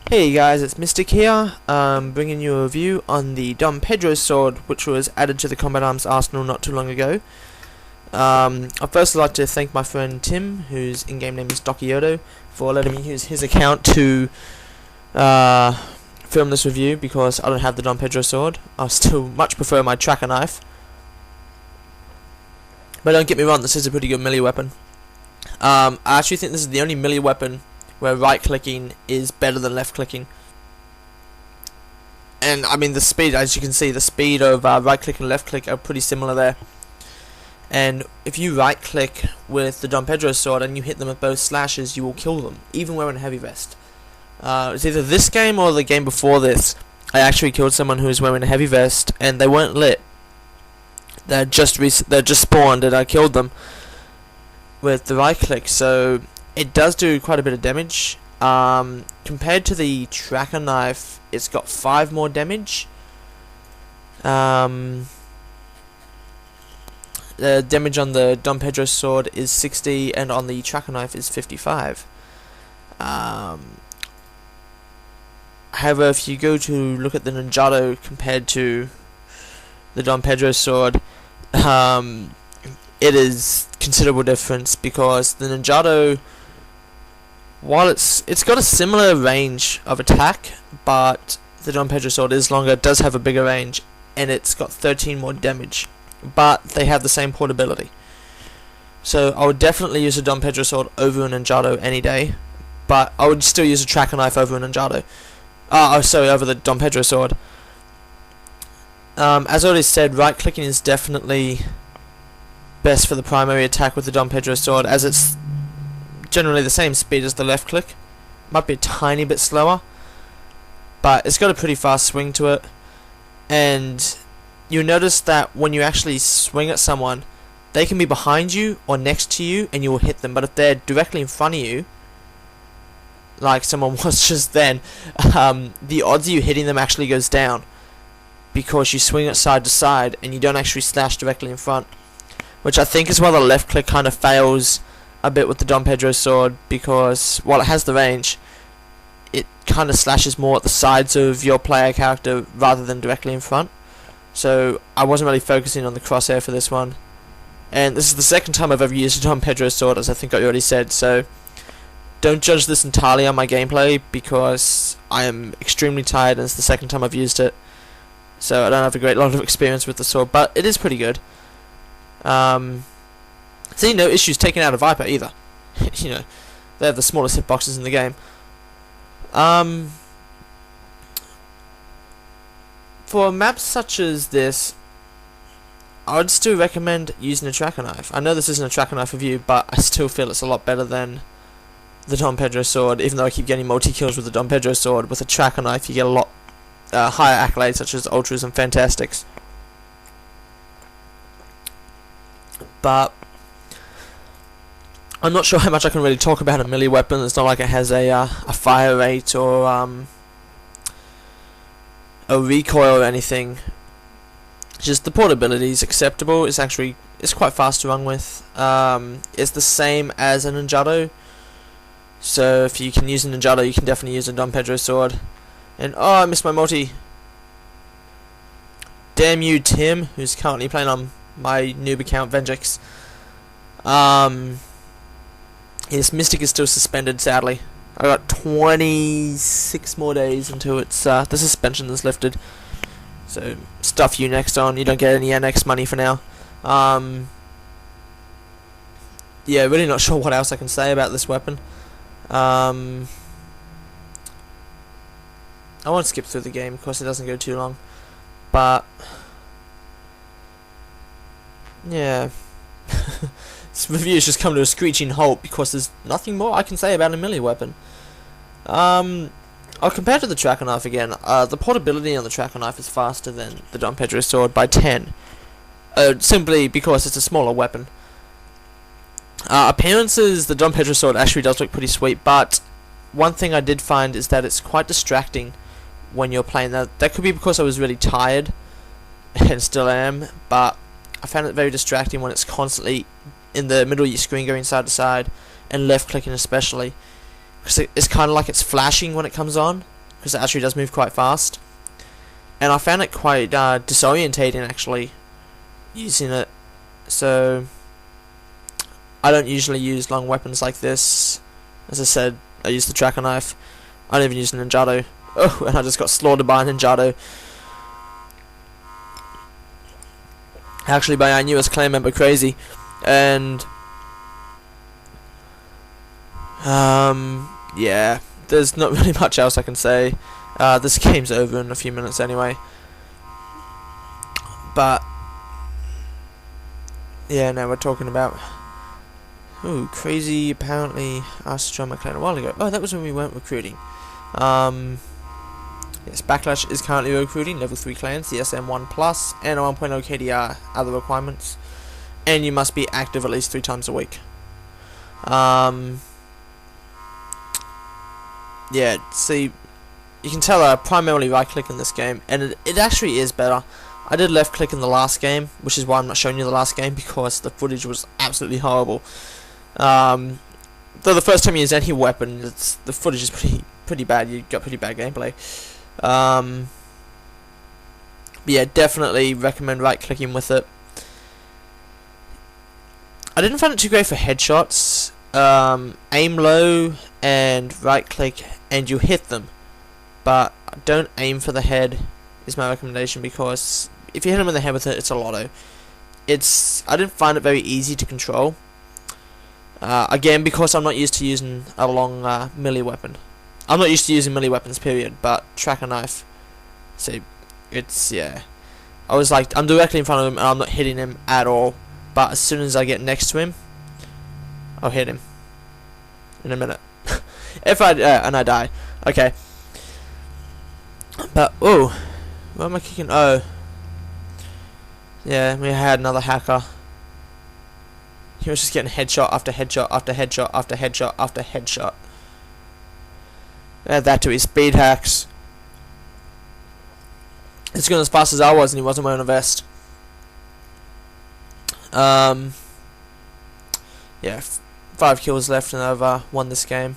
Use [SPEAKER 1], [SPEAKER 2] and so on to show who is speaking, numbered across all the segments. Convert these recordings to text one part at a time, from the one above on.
[SPEAKER 1] Hey guys, it's Mystic here, bringing you a review on the Don Pedro sword, which was added to the Combat Arms arsenal not too long ago. I'd first like to thank my friend Tim, whose in-game name is Dokioto, for letting me use his account to film this review, because I don't have the Don Pedro sword. I still much prefer my tracker knife. But don't get me wrong, this is a pretty good melee weapon. I actually think this is the only melee weapon where right clicking is better than left clicking. And I mean, the speed, as you can see, the speed of right click and left click are pretty similar there. And if you right click with the Don Pedro sword and you hit them with both slashes, you will kill them, even wearing a heavy vest. It's either this game or the game before this. I actually killed someone who was wearing a heavy vest and they weren't lit. They're just spawned and I killed them with the right click. So it does do quite a bit of damage. Compared to the tracker knife, it's got 5 more damage. The damage on the Don Pedro sword is 60, and on the tracker knife is 55. However, if you go to look at the ninjato compared to the Don Pedro sword, it is considerable difference, because the ninjato, while it's got a similar range of attack, but the Don Pedro sword is longer, it does have a bigger range, and it's got 13 more damage, but they have the same portability. So I would definitely use a Don Pedro sword over a ninjato any day, but I would still use a tracker knife over a ninjato. Over the Don Pedro sword. As I already said, right clicking is definitely best for the primary attack with the Don Pedro sword, as it's generally the same speed as the left click. Might be a tiny bit slower, but it's got a pretty fast swing to it. And you notice that when you actually swing at someone, they can be behind you or next to you and you will hit them, but if they're directly in front of you, like someone was just then, the odds of you hitting them actually goes down, because you swing it side to side and you don't actually slash directly in front, which I think is why the left click kind of fails a bit with the Don Pedro sword, because while it has the range, it kind of slashes more at the sides of your player character rather than directly in front. So I wasn't really focusing on the crosshair for this one, and this is the second time I've ever used a Don Pedro sword, as I think I already said, so don't judge this entirely on my gameplay, because I am extremely tired and it's the second time I've used it, so I don't have a great lot of experience with the sword, but it is pretty good. See, no issues taking out a Viper either. You know, they have the smallest hitboxes in the game. For maps such as this, I would still recommend using a tracker knife. I know this isn't a tracker knife review, but I still feel it's a lot better than the Don Pedro sword, even though I keep getting multi-kills with the Don Pedro sword. With a tracker knife, you get a lot higher accolades, such as Ultras and Fantastics. But I'm not sure how much I can really talk about a melee weapon. It's not like it has a fire rate or a recoil or anything. Just the portability is acceptable. It's quite fast to run with. It's the same as a ninjato. So if you can use a ninjato, you can definitely use a Don Pedro sword. And oh, I missed my multi. Damn you, Tim, who's currently playing on my noob account, Venjix. Yes, Mystic is still suspended, sadly. I got 26 more days until it's the suspension is lifted. So stuff you next on. You don't get any NX money for now. Yeah, really not sure what else I can say about this weapon. I won't skip through the game, of course it doesn't go too long. But yeah. This review has just come to a screeching halt because there's nothing more I can say about a melee weapon. I'll compare to the tracker knife again. The portability on the tracker knife is faster than the Don Pedro sword by 10. Simply because it's a smaller weapon. Appearances, the Don Pedro sword actually does look pretty sweet, but one thing I did find is that it's quite distracting when you're playing that. That could be because I was really tired, and still am, but I found it very distracting when it's constantly in the middle of your screen going side to side, and left clicking especially, because it's kind of like it's flashing when it comes on, because it actually does move quite fast, and I found it quite disorientating actually, using it. So I don't usually use long weapons like this. As I said, I use the tracker knife. I don't even use a ninjato. Oh, and I just got slaughtered by a ninjato. Actually by our newest clan member, Crazy. And yeah, there's not really much else I can say. This game's over in a few minutes anyway. But yeah, now we're talking about Crazy apparently asked to join my clan a while ago. Oh, that was when we weren't recruiting. Yes, Backlash is currently recruiting level 3 clans, the SM1 Plus, and a 1.0 KDR, other requirements. And you must be active at least 3 times a week. Yeah, see, you can tell I primarily right click in this game, and it actually is better. I did left click in the last game, which is why I'm not showing you the last game, because the footage was absolutely horrible. Though the first time you use any weapon, the footage is pretty bad. You got pretty bad gameplay. But yeah, definitely recommend right clicking with it. I didn't find it too great for headshots. Aim low and right click and you hit them, but don't aim for the head is my recommendation, because if you hit them in the head with it, it's a lotto. I didn't find it very easy to control. Again, because I'm not used to using a long melee weapon. I'm not used to using melee weapons, period, but tracker knife. See, yeah. I was like, I'm directly in front of him and I'm not hitting him at all, but as soon as I get next to him, I'll hit him. In a minute. If I, and I die. Okay. But, oh, where am I kicking? Oh. Yeah, we had another hacker. He was just getting headshot after headshot after headshot after headshot after headshot. Add that to his speed hacks. It's going as fast as I was, and he wasn't wearing a vest. Yeah, 5 kills left, and I've won this game.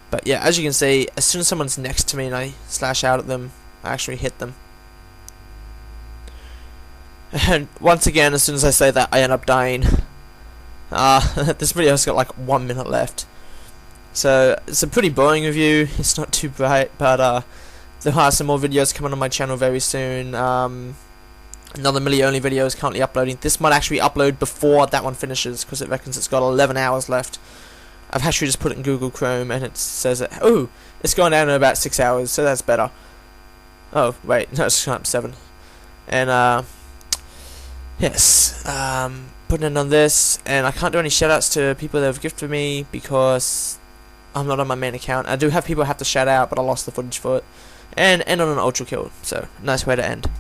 [SPEAKER 1] But yeah, as you can see, as soon as someone's next to me and I slash out at them, I actually hit them. And once again, as soon as I say that, I end up dying. This video's got like 1 minute left. So, it's a pretty boring review. It's not too bright, but there are some more videos coming on my channel very soon. Another melee only video is currently uploading. This might actually upload before that one finishes, because it reckons it's got 11 hours left. I've actually just put it in Google Chrome, and it says that, oh, it's gone down in about 6 hours, so that's better. Oh, wait, no, it's gone up 7. And, yes, putting it on this, and I can't do any shoutouts to people that have gifted me, because I'm not on my main account. I do have people I have to shout out, but I lost the footage for it. And end on an ultra kill, so nice way to end.